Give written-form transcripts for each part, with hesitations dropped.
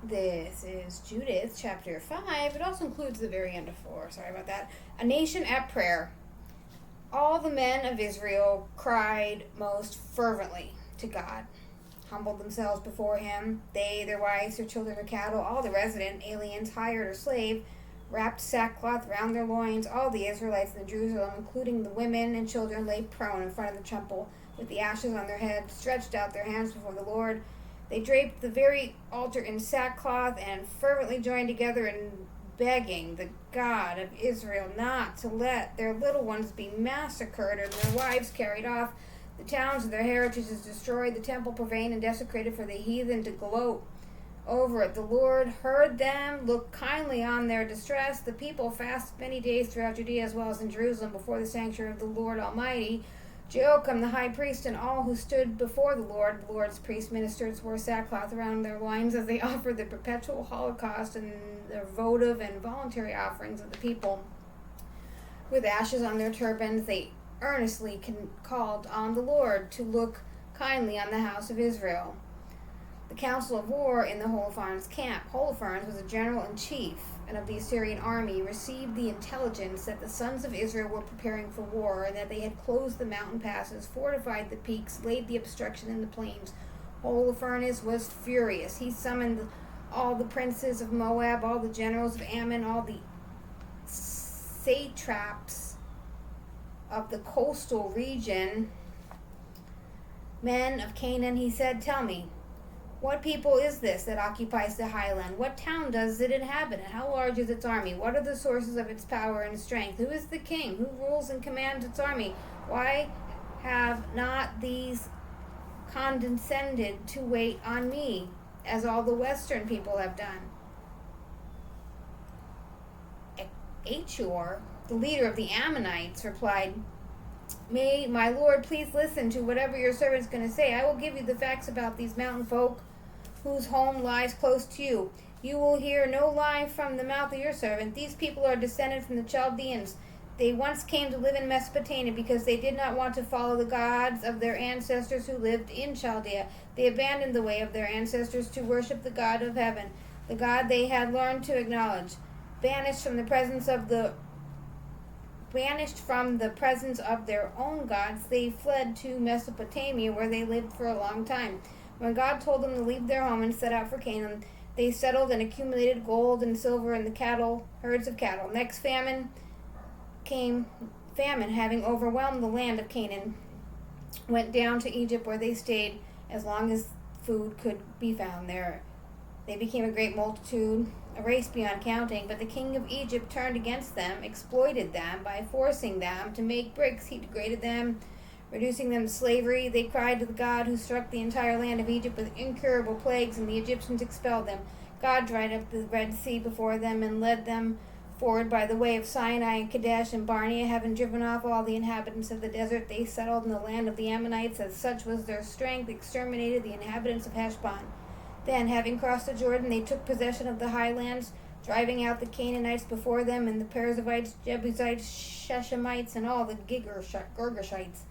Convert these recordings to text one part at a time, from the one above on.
This is Judith, chapter 5. It also includes the very end of 4. Sorry about that. A nation at prayer. All the men of Israel cried most fervently to God, humbled themselves before him. They, their wives, their children, their cattle, all the resident aliens, hired or slave, wrapped sackcloth round their loins. All the Israelites in Jerusalem, including the women and children, lay prone in front of the temple with the ashes on their heads, stretched out their hands before the Lord. They draped the very altar in sackcloth and fervently joined together in begging the God of Israel not to let their little ones be massacred or their wives carried off. The towns of their heritage is destroyed, the temple profaned and desecrated for the heathen to gloat over it. The Lord heard them, looked kindly on their distress. The people fasted many days throughout Judea as well as in Jerusalem before the sanctuary of the Lord Almighty. Joachim the high priest and all who stood before the Lord's priest ministers wore sackcloth around their loins as they offered the perpetual holocaust and their votive and voluntary offerings of the people. With ashes on their turbans, they earnestly called on the Lord to look kindly on the house of Israel. The council of war in the Holofernes camp. Holofernes was a general-in-chief and of the Assyrian army, received the intelligence that the sons of Israel were preparing for war, and that they had closed the mountain passes, fortified the peaks, laid the obstruction in the plains. Holofernes was furious. He summoned all the princes of Moab, all the generals of Ammon, all the satraps of the coastal region, men of Canaan. He said, "Tell me, what people is this that occupies the highland? What town does it inhabit? And how large is its army? What are the sources of its power and strength? Who is the king? Who rules and commands its army? Why have not these condescended to wait on me, as all the western people have done?" Achor, the leader of the Ammonites, replied, "May my lord please listen to whatever your servant is going to say. I will give you the facts about these mountain folk whose home lies close to you. You will hear no lie from the mouth of your servant. These people are descended from the Chaldeans. They once came to live in Mesopotamia because they did not want to follow the gods of their ancestors who lived in Chaldea. They abandoned the way of their ancestors to worship the God of heaven, the God they had learned to acknowledge. Banished from the presence of their own gods, they fled to Mesopotamia, where they lived for a long time. When God told them to leave their home and set out for Canaan, they settled and accumulated gold and silver and the herds of cattle. Next famine came. Famine, having overwhelmed the land of Canaan, went down to Egypt, where they stayed as long as food could be found there. They became a great multitude, a race beyond counting, but the king of Egypt turned against them, exploited them by forcing them to make bricks. He degraded them, reducing them to slavery. They cried to the God who struck the entire land of Egypt with incurable plagues, and the Egyptians expelled them. God dried up the Red Sea before them and led them forward by the way of Sinai and Kadesh and Barnea. Having driven off all the inhabitants of the desert, they settled in the land of the Ammonites, as such was their strength, exterminated the inhabitants of Heshbon. Then, having crossed the Jordan, they took possession of the highlands, driving out the Canaanites before them, and the Perizzites, Jebusites, Shechemites, and all the Girgashites,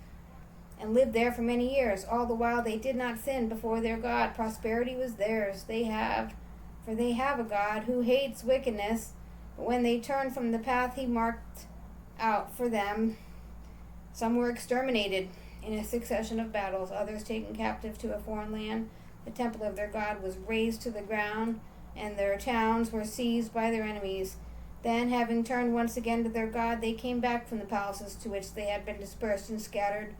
and lived there for many years. All the while they did not sin before their God. Prosperity was theirs. They have a God who hates wickedness. But when they turned from the path he marked out for them, some were exterminated in a succession of battles, others taken captive to a foreign land. The temple of their God was razed to the ground, and their towns were seized by their enemies. Then, having turned once again to their God, they came back from the palaces to which they had been dispersed and scattered,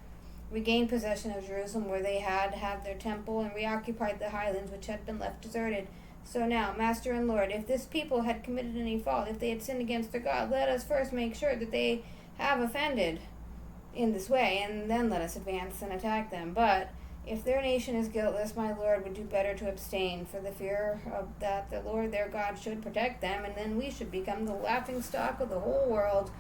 regained possession of Jerusalem, where they had their temple, and reoccupied the highlands which had been left deserted. So now, Master and Lord, if this people had committed any fault, if they had sinned against their God, let us first make sure that they have offended in this way, and then let us advance and attack them. But if their nation is guiltless, my Lord would do better to abstain, for the fear of that the Lord their God should protect them, and then we should become the laughingstock of the whole world."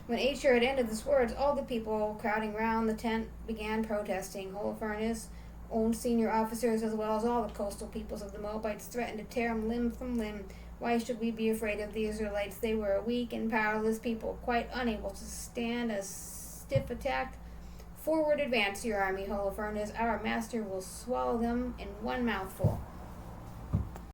When Achor had ended these words, all the people crowding round the tent began protesting. Holofernes' own senior officers, as well as all the coastal peoples of the Moabites, threatened to tear him limb from limb. Why should we be afraid of the Israelites? They were a weak and powerless people, quite unable to stand a stiff attack. Forward advance your army, Holofernes. Our master will swallow them in one mouthful.